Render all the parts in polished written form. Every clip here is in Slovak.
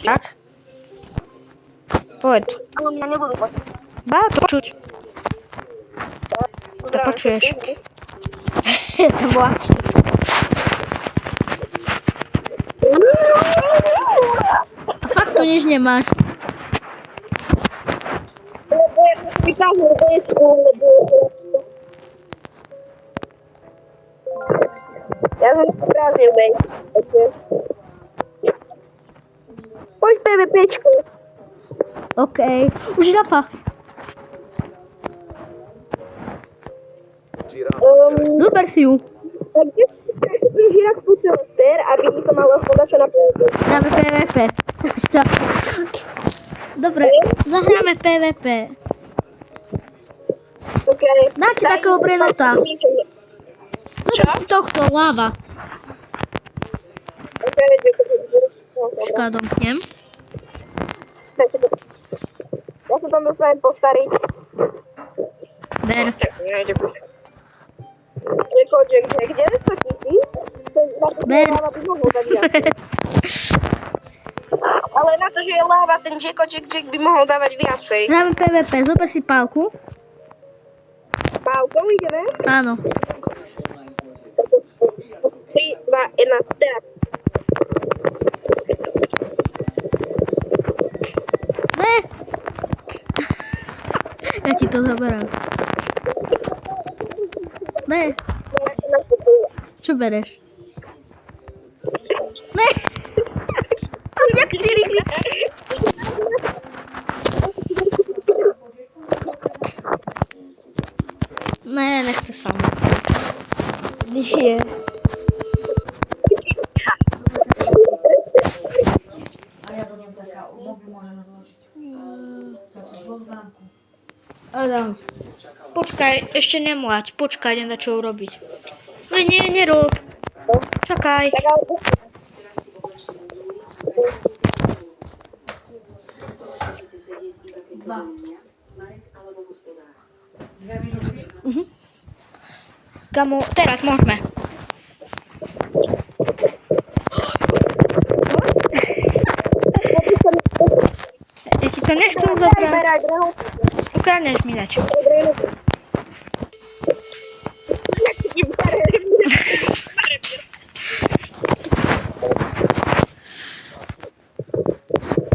Tak? Poď. Ale mňa nebudú počuť. Bá to počuť. To počuješ. To bola. A fakt tu nič nemáš. Ja som to prázdnil, bej. Poď PvPčku. OK. Už žirafa. Zober si ju. Tak kde si žiraf pustil ster, aby som mal aspoň čo na PvP. Dáme PvP. Dobre, zahráme PvP. Okay. Dáte takého brenota. Čo? Tohto, láva. Okay, Počká, domknem. Ja sa tam dostanem postariť. Ber. Kde je 100 000? Ber. Ale na to, že je láva, ten Jack by mohol dávať viacej. Hráme PvP, zober si pálku. Pálkou ideme? Áno. 3, 2, 1, teraz. Ne! Ja ti to zaberám. Ne! Čo bereš? Ne! Jak si rýchli? Ne, nechce sa mi. Nie. Adam, počkaj, ešte nemlať, počkaj, idem na čo urobiť. Nie, nerob. Čakaj. Kamo, teraz môžeme. Ja ti to nechcem zobrať. Ukradneš mi dačo.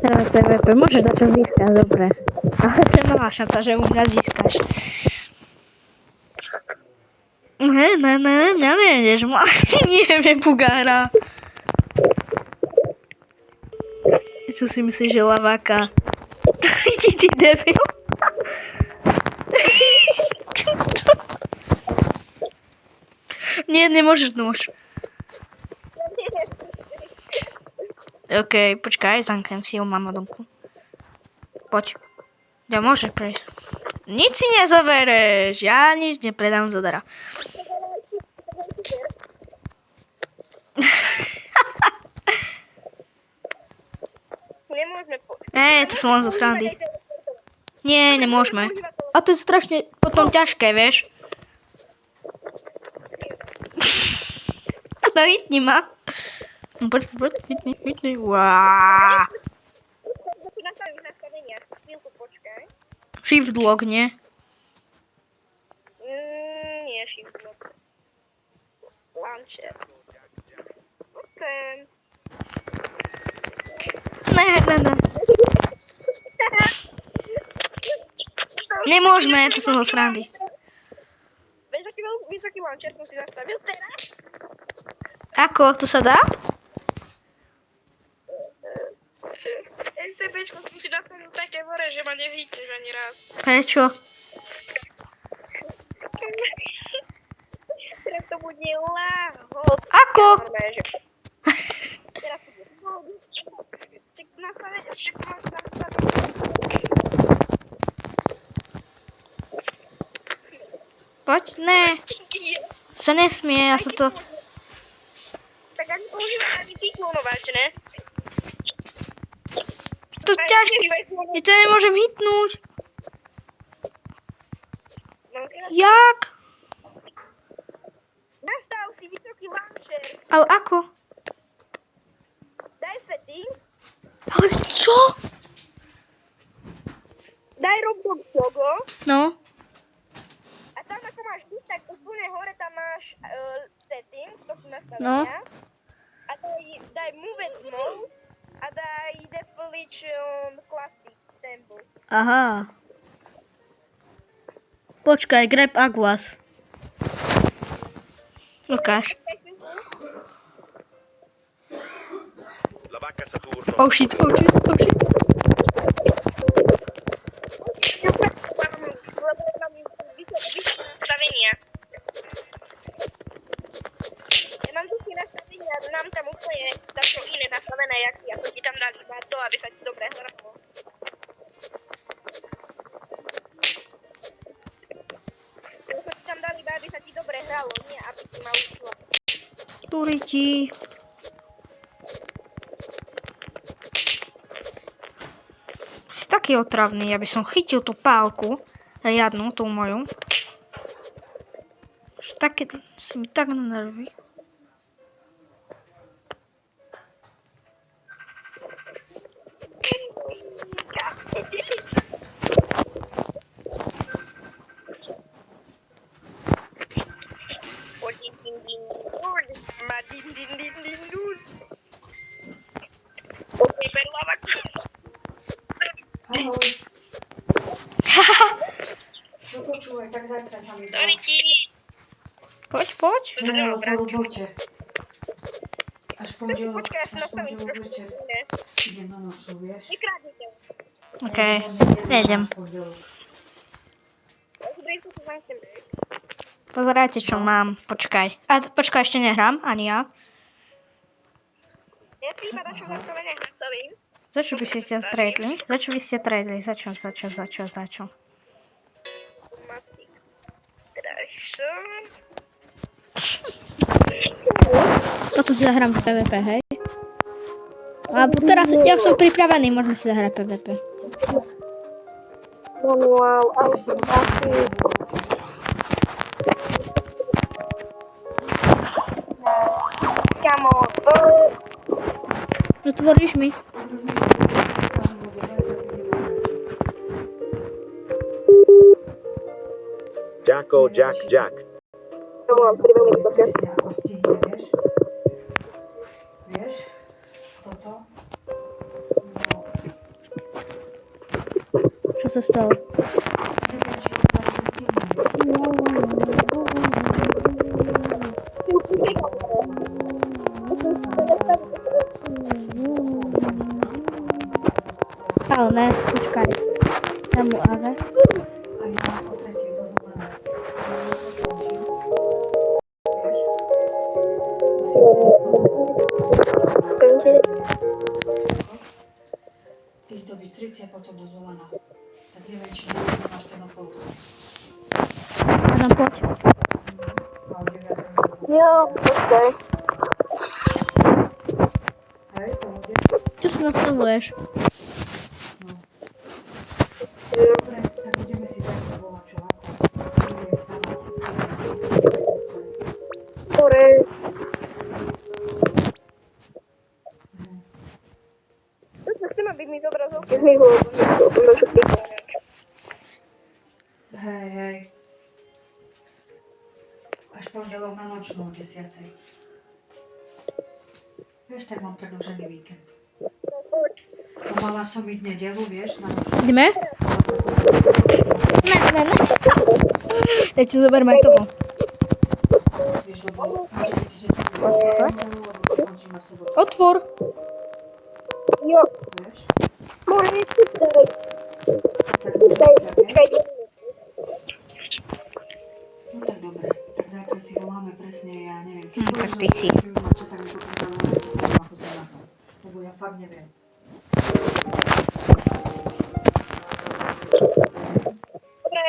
Teraz PvP, môžeš dačo získať, dobre. Ale to je malá šanca, že u mňa získaš. Ne, mňa nejdeš ma. Nie, bugára. Čo si myslíš, že laváka? Ty debil. Nie, nemôžeš nôž. OK, počkaj, zamknem si ho, mám na domku. Poď. Ja môžeš prejsť. Nič si nezobereš. Ja nič nepredám zadara. To som len zo srandy. Nie, nemôžeme. A to je strašne potom ťažké, vieš. No hitni ma. Poď, hitni. Uaaaaaa. Shift lock, nie? Nie, shift lock. Launcher. Ne. Nemôžeme, to som zo srandy. Vieš, aký vysoký launcher som si nastavil teraz? Ako? To sa dá? STBčko som si nastavil také hore, že ma nehytneš ani raz. Prečo? Teraz to bude lahod. Ako? Teraz to bude všetko nastaviť a všetko nastaviť. Poď, ne. Sa nesmie, ja sa to... Tak ani používam ani ty klonovač, ne? To ťažké. Ja to nemôžem hitnúť. Jak? Nastav si vysoký launcher. Ale ako? Daj setting. Ale Čo? Daj Roblox logo No. a tam ako máš ísť, tak úplne hore tam máš settings, to sú No. nastavenia. A daj movement mode a daj definition classic tempo. Aha. Počkaj, grab aguas. Ukáž. La vacca Saturno. Oh shit, oh shit, oh shit. Nastavenia. Ja mám tu tie nastavenia, nám tam úplne dačo iné nastavené, jak ja to ti tam dali iba to, aby sa ti dobre hralo. To sa ti tam dali iba, aby sa ti dobre hralo, nie aby si mal učila. Turiti. Si taký otravný, aby som chytil tú pálku, riadnu, tú moju. Už také, si mi tak na nervy. Okej, perlawak. Ahoj. No počúvaj, tak zajtra sa mi dá. Sorry ti. Poď, poď. No, po robote. Až pondelok Počkaj, ja si nastavím trošku večer iné. idem na nošu, vieš? Nekrádnite. Okej, nejdem. Až pondelok. Dobre, to sa zamknem. Pozerajte, čo mám. Počkaj. A počkaj, ešte nehrám, ani ja. Ja si iba dačo nastavenie hlasovým. Za čo by ste ťa stretli? Za čo by ste tradli? Za čo? Matik. Teraz som... Toto si zahrám v PvP, hej? A teraz, ja som pripravený, môžeme si zahrať PvP. Manuál, automaty. Kamo, Otvoríš mi? Jacko, Jack, Jack. to mám priveľný počas. Ako stihne, vieš? Vieš? Toto? No. Čo sa stalo? Neviem, či to tam stihneš. Ale ne, počkaj. Dám mu AV. A ja o tretej do doma. Vieš? Ty to byť 30 potom dozvolená. Tak neviem, či máš ten okolo. Adam, poď. A o 9. Jo, počkaj. Hej, to bude. Čo si nastavuješ? No. Dobre, tak budeme si zajtra volať čo ako. Bude tam. Dobre. To sa chcem, aby mi zobrazil, keď mi ho môžu pripomenúť. Hej, hej. Až pondelok na nočnú o 10. Vieš, tak mám predĺžený víkend. To mala som ísť nedelu, vieš, na nočnú. Ideme? Ne. Teď si zoberme toho. Vieš, lebo každý týždeň to bude končím na sobotu, Otvor. Jo, vieš. môžeš si dať. Tak bude Daj, tak, vieš. počkaj. No tak dobre, tak zajtra si voláme presne, ja neviem. Keď Tak povieš, ty že si. čo, tak mi potom zavolaj, ako to na to. Lebo ja fakt neviem. Dobre,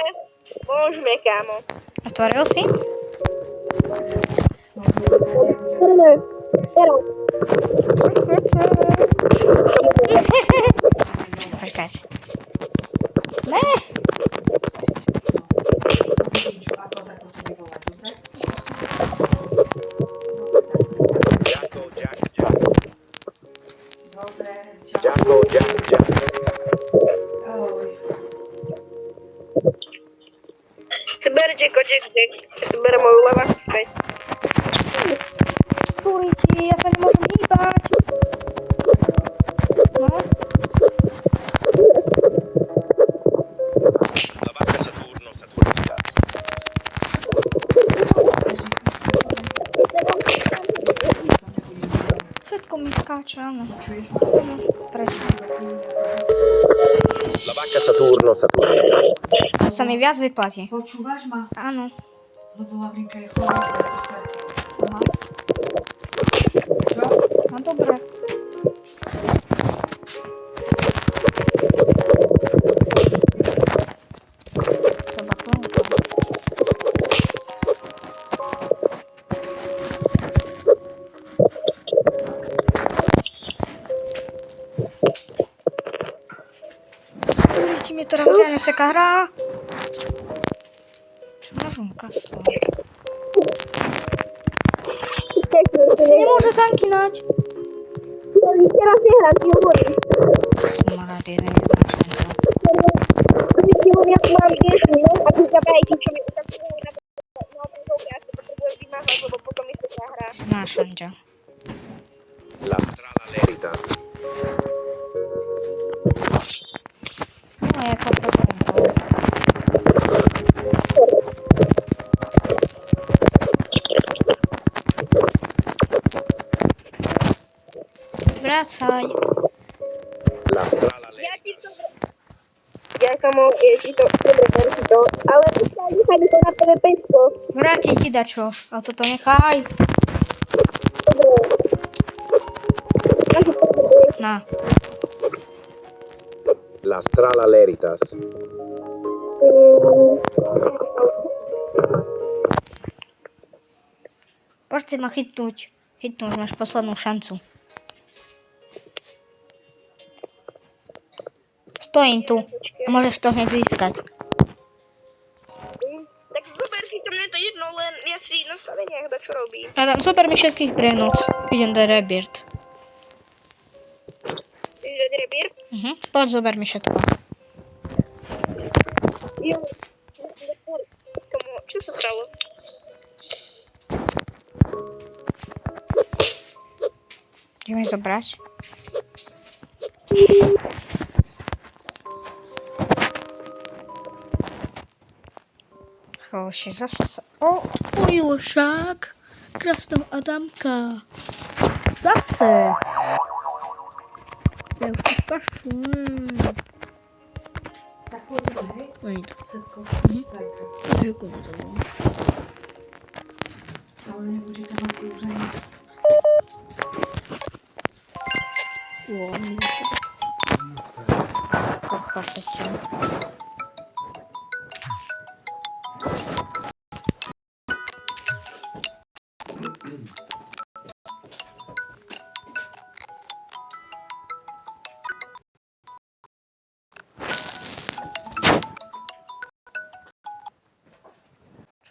môžeme, kámo. Otvoril si? No, tak neviem, že... Dobre, teraz. Počkaj. Ne. Uvidím, čo ako, tak potom mi volať, dobre? Jacko, Jack, Jack. Dobre, čau. Jacko, Jack, Jack. Všetko mi skáče, áno. Počuješ? Prečo? La vacca Saturno, Saturnita. To sa mi viac vyplatí. Počúvaš ma? Áno. Lebo Lavrinka je chorá. Aha. Čo? No dobre. Trzeba kląka. Vidíte mi to reálne taká hra. Čo má vonka stojí? Si nemôže zankynať. Teraz nehrám, ti hovorím. Som rád jeden nezankynať. Ti hovorím, ja tu mám dnešnú, a tu zabajte, čo mi utakujú na obrazovke, ja sa potrebujem vymáhať, lebo potom mi sa hrá. Znášam ťa. La strala Leritas. No je potrebujem to. Vracaj. La strala Ja ti to... Leritas. Ja kamo, ti to, dobre, ti to, ale nechaj mi to na PvP. Vrátim ti dačo. A toto nechaj. Dobre. Ja ti potrebujem. Na. La strala Leritas. Poďte ma chytnúť. Chytnúť, máš poslednú šancu. Stojím tu. A môžeš to hneď získať. Tak zober si to, mne to jedno, len ja si na staveniach čo robím. Adam, zober mi všetkých prenos. Idem do Rebirth. Čiže drebier. Poď, zober mi všetko. Jo. Kamo, čo sa stalo? Ideme zobrať. Choši, zase sa odpojil však. Krásnou Adamka. Zase. Ja už tu kašlem. Tak pôjdeme, hej? Vejde. Sebko. Mhm. Zajtra. Ďakujem za to. Ale nebude tam asi už ani... Mi za sebe. Pochopete.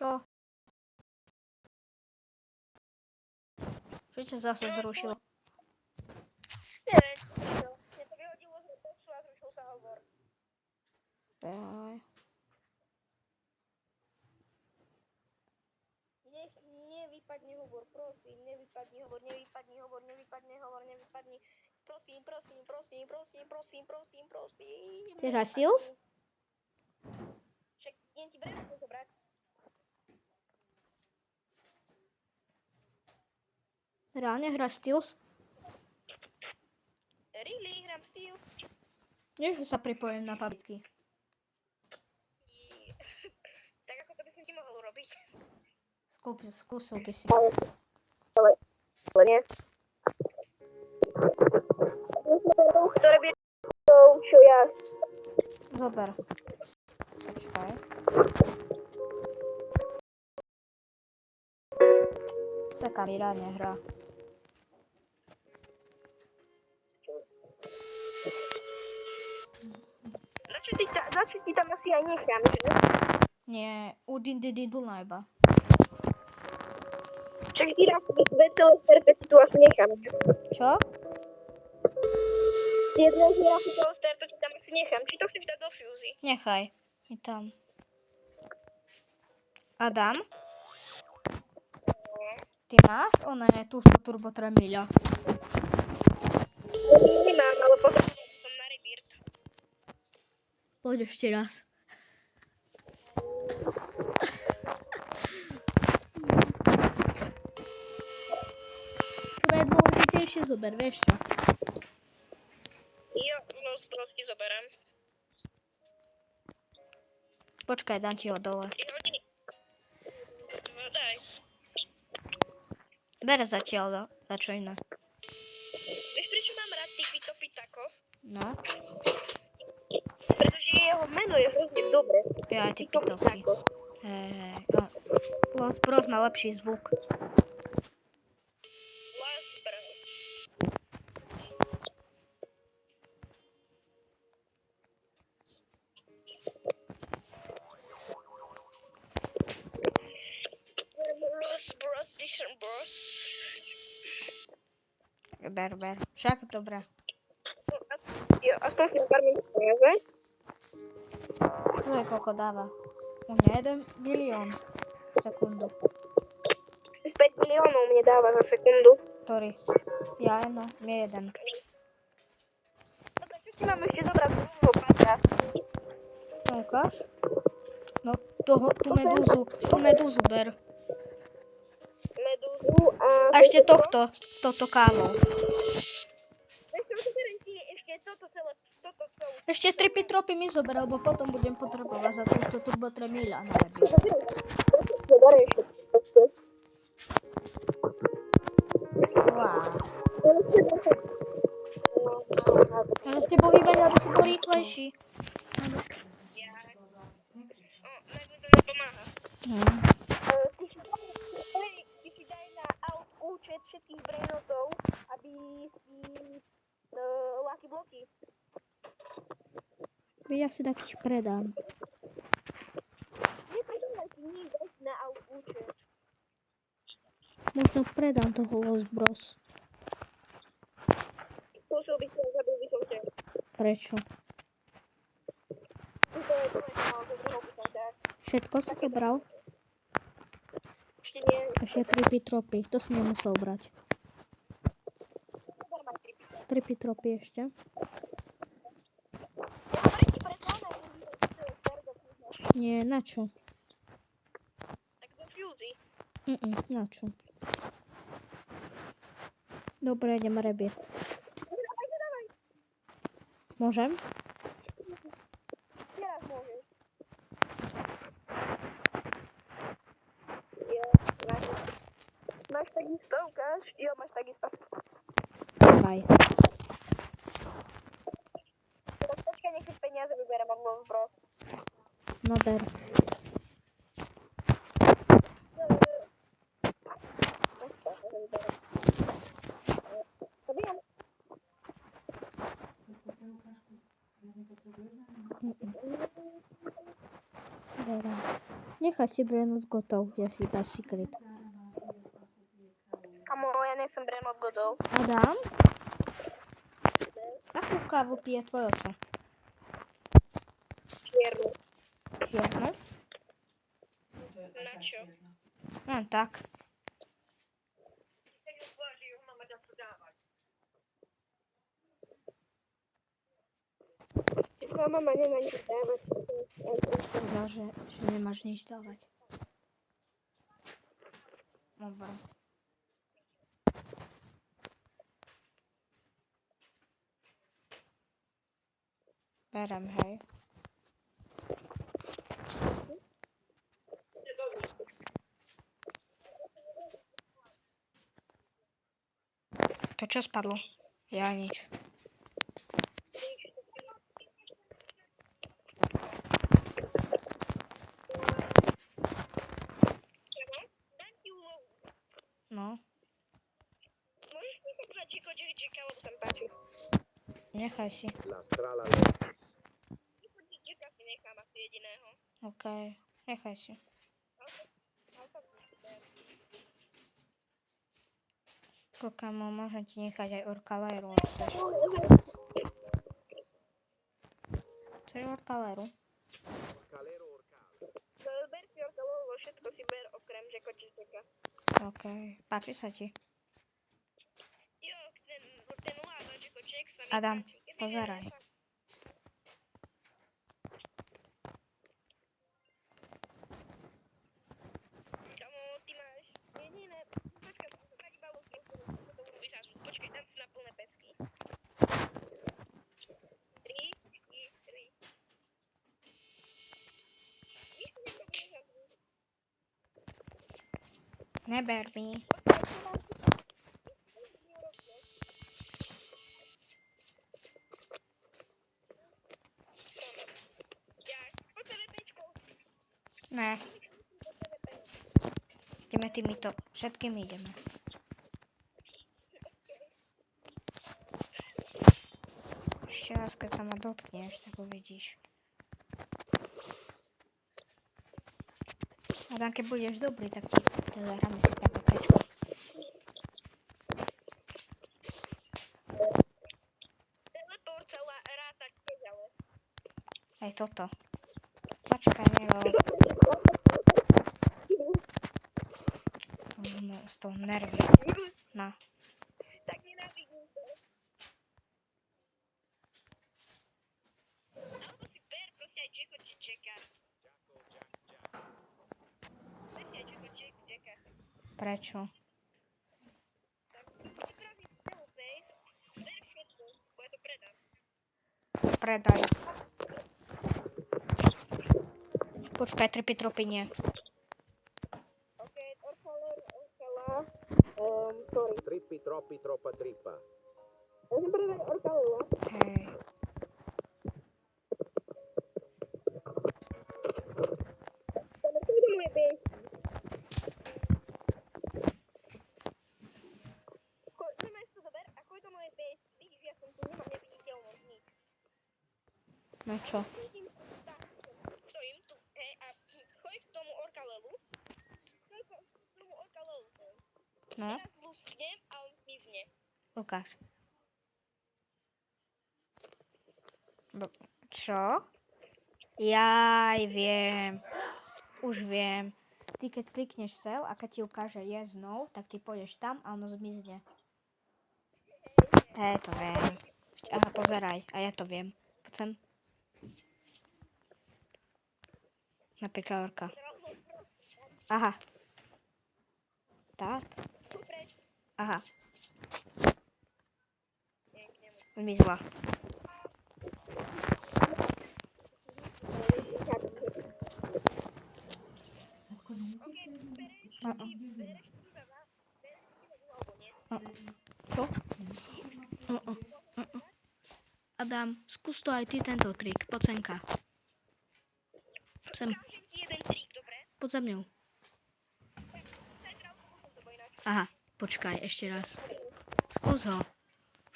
Čo? Čo ťa zase zrušilo? Neviem, čo? Mne to vyhodilo z boxu a zrušil sa hovor. Jaj. Nech nevypadne hovor, prosím, nevypadni hovor, nevypadni hovor, nevypadne hovor, nevypadni. Prosím, prosím, prosím, prosím, prosím, prosím, prosím. Ty hráš Seals? Však idem ti brať, zobrať. Reálne hráš Steels? Really, hram Steels. Nech sa pripojím na pabičky. Tak ako to by som ti mohol urobiť. Skúsil by si. Ale nie. Ktoré by to, čo ja... Zober. Počkaj. Seka mi reálne hrá. Začo ti tam asi aj nechám, že? Nie, Udin Didula iba. Však ti raz veselé perpety tu asi nechám. Čo? Jedného grafického startu ti tam asi nechám. Či to chceš dať do fúzy? Nechaj. Je tam. Adam? Ty máš? Ona je tu turbo tremiľa. Nemám, ale potom som na Rebirth. Poď ešte raz. To najdôležitejšie najlepšie zober, vieš čo? Jo, los prosky zoberám. Počkaj, dám ti ho dole. No daj. Ber zatiaľ, za čo iné. Vieš, prečo mám rád týchto pitakov? No, Pretože jeho meno je hrozne dobre. ja aj tie Tito pitovky. Pitako. Hej. No. Los Bros má lepší zvuk. Last Bros. Los Bros, Dishon Bros. Ber. Však dobre. Jo, aspoň si farmím peniaze. Tu je koľko dáva. U mňa 1 milión. Sekundu. 5 miliónov mne dáva za sekundu. Ktorý? Ja, no, mne 1. No tak čo si mám ešte zobrať z druhého patra? No ukáž. No, tú medúzu ber. Medúzu A ešte toto kámo. Vieš čo, zoberiem ti ešte toto celé. Ešte 3 pitropy mi zober, lebo potom budem potrebovať za túto turbo 3 mila na webe. Zoberiem ešte toto. Wow. Ja sa s tebou vybaním, aby si bol rýchlejší. Tak mi to nepomáha. Hm. Ty si daj na aut účet všetkých brainotov, aby si lucky bloky. Ja si takých predám. Nepredám ti nič, daj si na aut účet. Možno predám toho Los Bros. Kúšil by som, zabil by som ťa. Prečo? To je tvoje kanál, že druhou by som ťa. Všetko si to bral? Ešte nie. Ešte 3 pitropy. To si nemusel brať. Zober ma 3 písať. 3 pitropy ešte. Ja ti predám, že by som chcel do kúzna. Nie, na čo? Tak do Fuzy. Na čo? Dobre, idem rebiet. Dávaj. Môžem? Teraz môžeš. Jo, máš takisto, ukáž? Jo, máš takisto. Dávaj. Tak počkaj, nech si peniaze vyberiem od Los Bros. No ber. Zabijam. Dobre. Nechaj si Brenut gotov, ja si iba secret. Kamo, ja nesem Brenot godov. Adam? Akú kávu pije tvoj oco? Čiernu. Čiernu? Na čo? Tak. Tvoja mama nemá nič dávať. Povedal, že nemáš nič dávať. Dobre. Berem, hej. To čo spadlo? Ja nič. Dám ti úlohu. No, Môžeš mi sa Chico Jacka, lebo sa mi páči. La Nechaj si. Strala Leritas. Chico Jacka si nechám asi jediného. OK, nechaj si. Kokamo, môžem ti nechať aj Orkaleru, ak chceš. Chceš Orkaleru? Calero Orcal. Ber si Orkalovo, všetko si ber okrem Jacka Jacka. OK, páči sa ti? Jo, ten láva Jacko Jack sa mi Adam, páči. Keby pozeraj. ja Kamo, ty máš jediné... Počkaj, to iba Los Bros, to urobíš raz. Počkaj, dám Neber mi. Poď PvPčko. Ne, ideme týmito. Všetkými ideme. Ešte raz, keď sa ma dotkneš, tak uvidíš. A tam, keď budeš dobrý, tak ti zahráme si PvPčko. Teletor celá ráta keď, ale... Aj toto. Počkaj, Miro. Z toho nervy. No. Tak nenávidím to. Alebo si ber proste aj Jacka. Ber si aj Jacka. Prečo? Vypraví celú base, ber všetko, bo ja to predám. Predaj. Počkaj, tropy nie. Ok, Orkala, sorry. Trippi, troppi, troppa trippa. Môžem predať Orkalu, Hej. ale to je moje base. Normálne si to zober a choď do mojej base. Vidíš, ja som tu, nemám neviditeľnosť, nič. No čo? Vidím, tak, stojím tu, hej, a choď k tomu Orkalelu. Choď k tomu Orkalelu. No, Teraz lusknem a on zmizne. ukáž. Čo? Jaj, viem. Už viem. Ty keď klikneš cel a keď ti ukáže yes, no, tak ty pôjdeš tam a ono zmizne. Hej, to viem. Aha, pozeraj. A ja to viem. Poď sem. Napríklad orka. Aha. Tak. Aha. Zmizla. Čo? Adam, skús to aj ty tento trik. Poď senka. Sem. Ukážem ti jeden trik, dobre? Poď za mňou. Zajtra skúsim to, bo ináč. Aha, počkaj, ešte raz. Skús ho.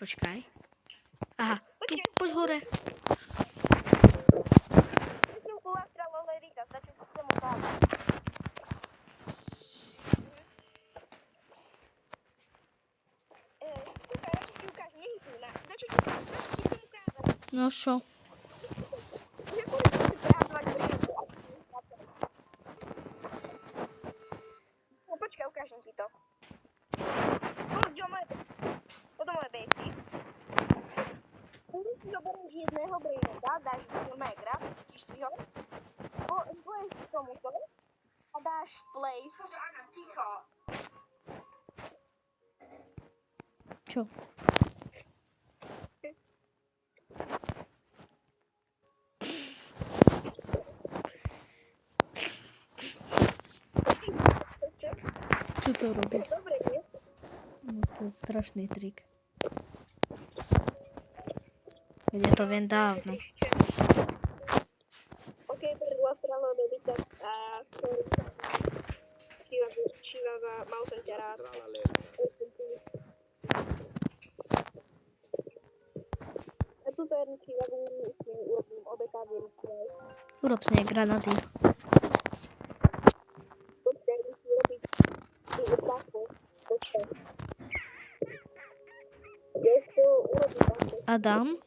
Počkaj. Aha, tu, poď hore. Som kulastral Lolerita, stačí to sem ukázať. Ja ti ukážem, nehytuj na... Stačí ti sem ukázať. No čo? No počkaj, ukážem ti to. Poď do mojej bejky. Si zoberieš jedného brainota, dáš normálne graf, chytíš si ho, poješ k tomuto a dáš place. Ticho. Čo? Čo to robíš? Dobre, nie? No, to je strašný trik. Ja to viem dávno. Ok, prelastral Lolerita a Chihuahua, mal som ťa rád. Astrala lernas. A tuto jeden Chihuahua urobím OBK vyrúbky. Urob z nej granaty. Počkaj, musím urobiť takto. Počkaj. Ešte urobím takto. Adam?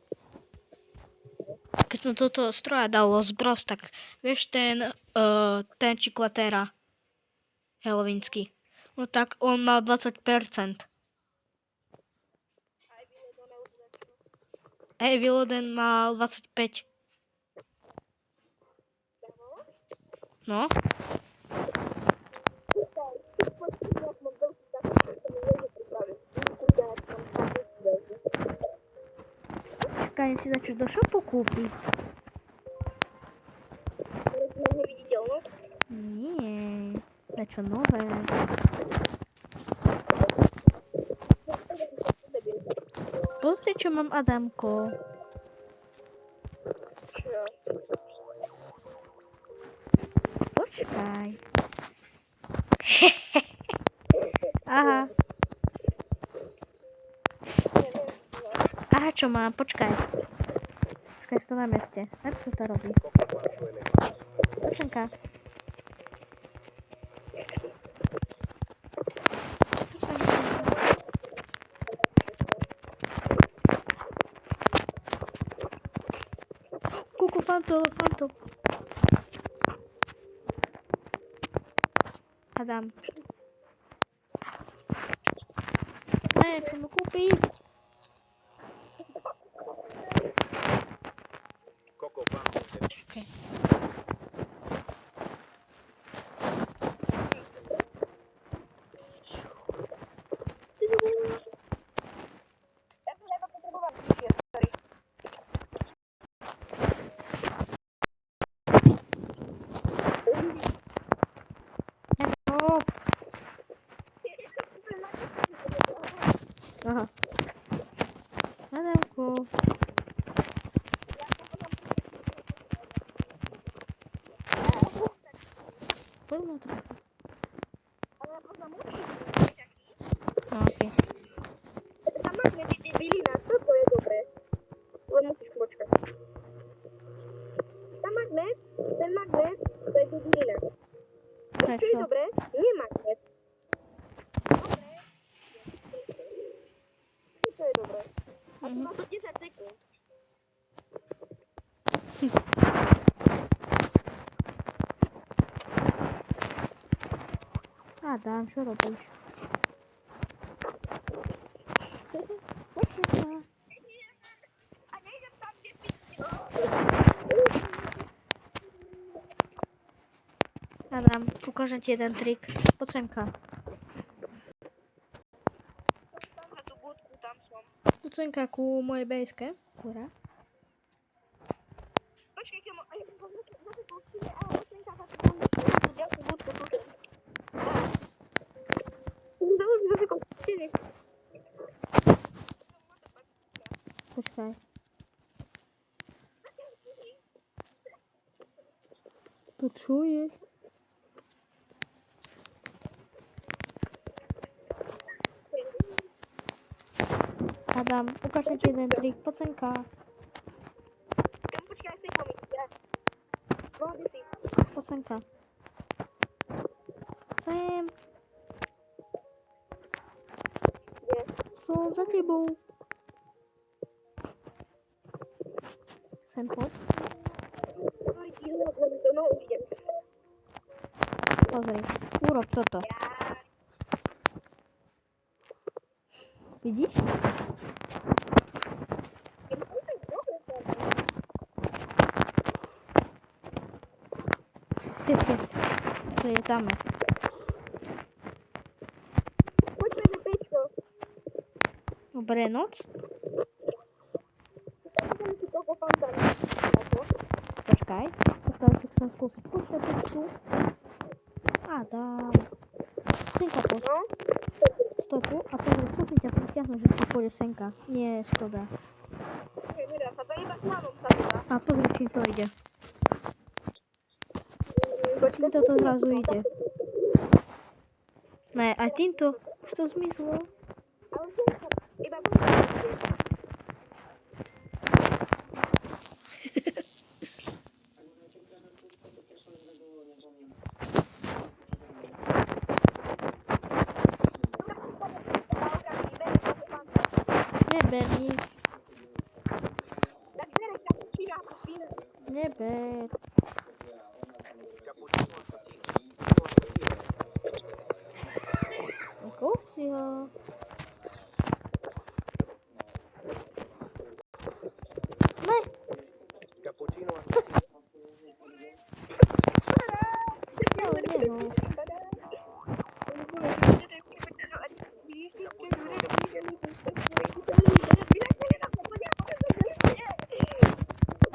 Keď som toto stroja dal zbros, tak vieš ten čiklatera helovínsky. No tak on mal 20%. Hej, Viloden mal 25. No? Čakaj, si začneš do shopu kúpiť. Neviditeľnosť. Nie, dačo nové. Pozri, čo mám, Adamko. Čo? Počkaj. Aha. Aha, čo mám? Počkaj. Počkaj, som na mieste. Ako sa to robí? Počenka. Kuku, fanto. Adam. Ne, chcem ho kúpiť. Coco Bambus. Okay. Ja som iba potreboval vyššie, sorry. Oh. Aha. Adamku. Poďme trochu. Ale ja poznám určite. No, okej. Tam máš medzi tie bylina, toto je dobré. Len musíš počkať. Tam magnet, ten magnet, to je tu bylina. Čo je Prečo? dobré? Nie magnet. Dobre. Čo je dobré? A to má to 10 sekúnd. Adam, čo robíš? Počkaj. A nejdem tam, kde si... Adam, ukážem ti jeden trik. Poď semka. Tam na tú budku, tam som. Poď semka ku mojej bejske. Hurá. Počkaj, keď ma... Zase počkaj, ale musím sa tú ďalšiu budku tuto. Zase končili. Počkaj. To čuješ? Adam, ukážem ti jeden trik. Poď semka. Kam počkaj, si pomyť. No, kde si? Poď semka. Sem. Kde? Som za tebou. Sem poď. Sorry, dílo, len to no idem. Pozri. Urob toto. Vidíš? To je tam. Poďme na pečko. Dobre, noc. Tam si to kopám tam. Počkaj. Počkaj, čo chcem skúsiť. Počkaj, tu. Adam. Senka, poď. No, Stoj tu a pozri, skúsim ťa pritiahnuť, že ti pôjde senka. Nie, škoda. nedá sa, to iba s hlavou sa dá. A pozri, či to ide. Týmto to zrazu ide. Ne, aj týmto už to zmizlo. Ale iba počkaj. Neber nič. Na dvere kapučína, prosím. Neber. Cappuccino assassino. Assassino. Kúp si ho. Ne, Cappuccino assassino. ale nie ho.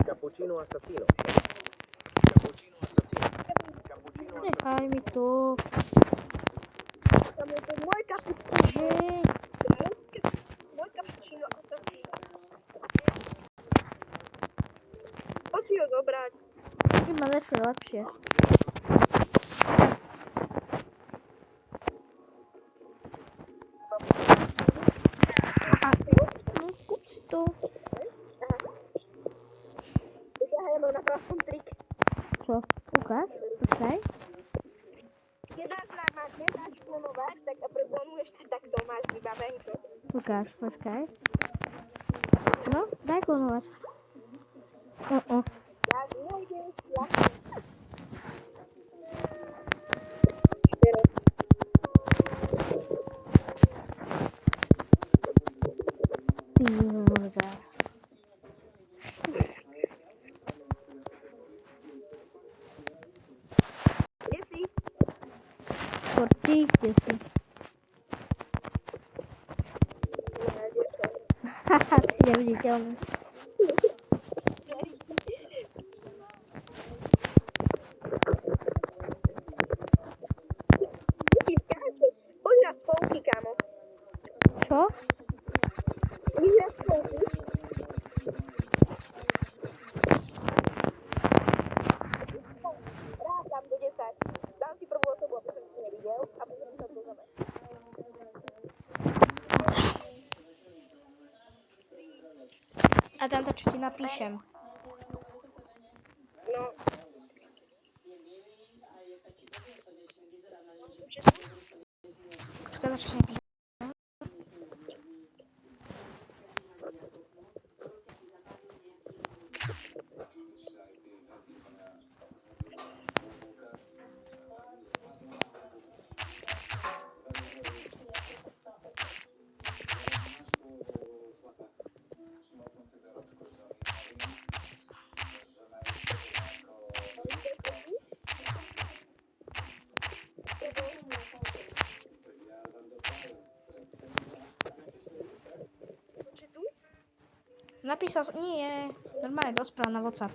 Cappuccino assassino. Cappuccino assassino. Cappuccino assassino. Nechaj mi to. Môj kapučíno. Že? Môj kapučíno asasín. lepšie, lepšie. A, no, kúp si to. Ja mám na tom trik. Čo? Ukáž? Počkaj. Keď máš nedáš klonovať, tak a preplonuješ sa, tak to máš vybavenko. Ukáž, počkaj. No, daj klonovať. Ja nejdeš, ja Ty vole. Kde si? Ty, kde si? Haha, ty si neviditeľný. Ty skáčeš. Poď na spolky, kamo. Čo? Poď na spolky. Rátam do 10. Dám si prvú osobu, aby som ti nevidel a potom sa dozame. A tamto, čo ti napíšem. No. Škoda, čo ti napíšem. Či tu? Napísal, nie, normálne do správ na WhatsApp.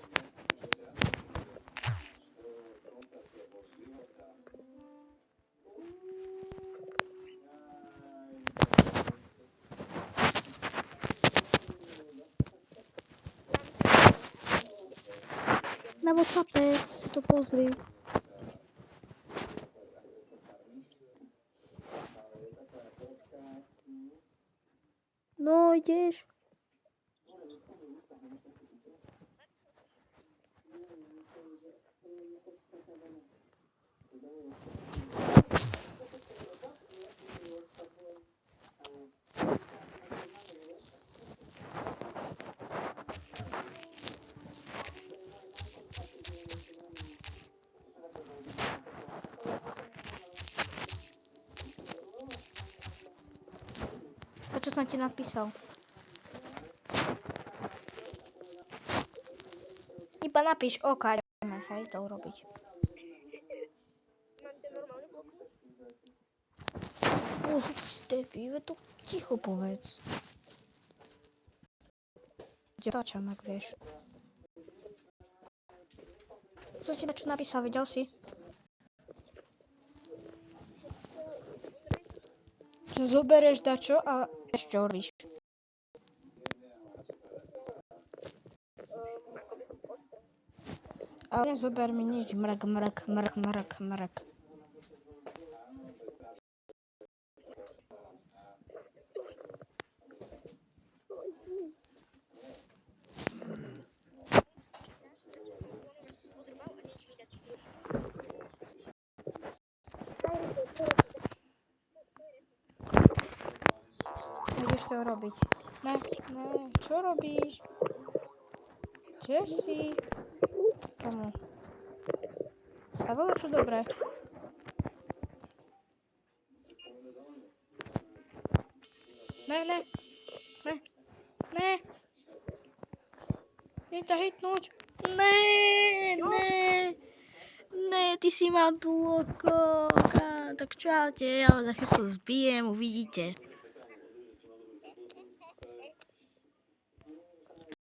Na WhatsAppe si to pozri. No, ideš. A čo som ti napísal? Iba napíš OK, ideme, hej, to urobiť. Máte normálny blok? Bože, ty si debil, to ticho povedz. Začam, ak vieš. Co ti na čo napísal, videl si? Že zoberieš dačo a ešte robíš. Ale nezober mi nič, mrak. Ideš to robiť. Ne, čo robíš? Kde si? Tomu. A toto čo dobré. Ne. Nie ťa hitnúť. Ne, ty si ma blokol. Tak čaute, ja vás za chvíľku zbijem, uvidíte.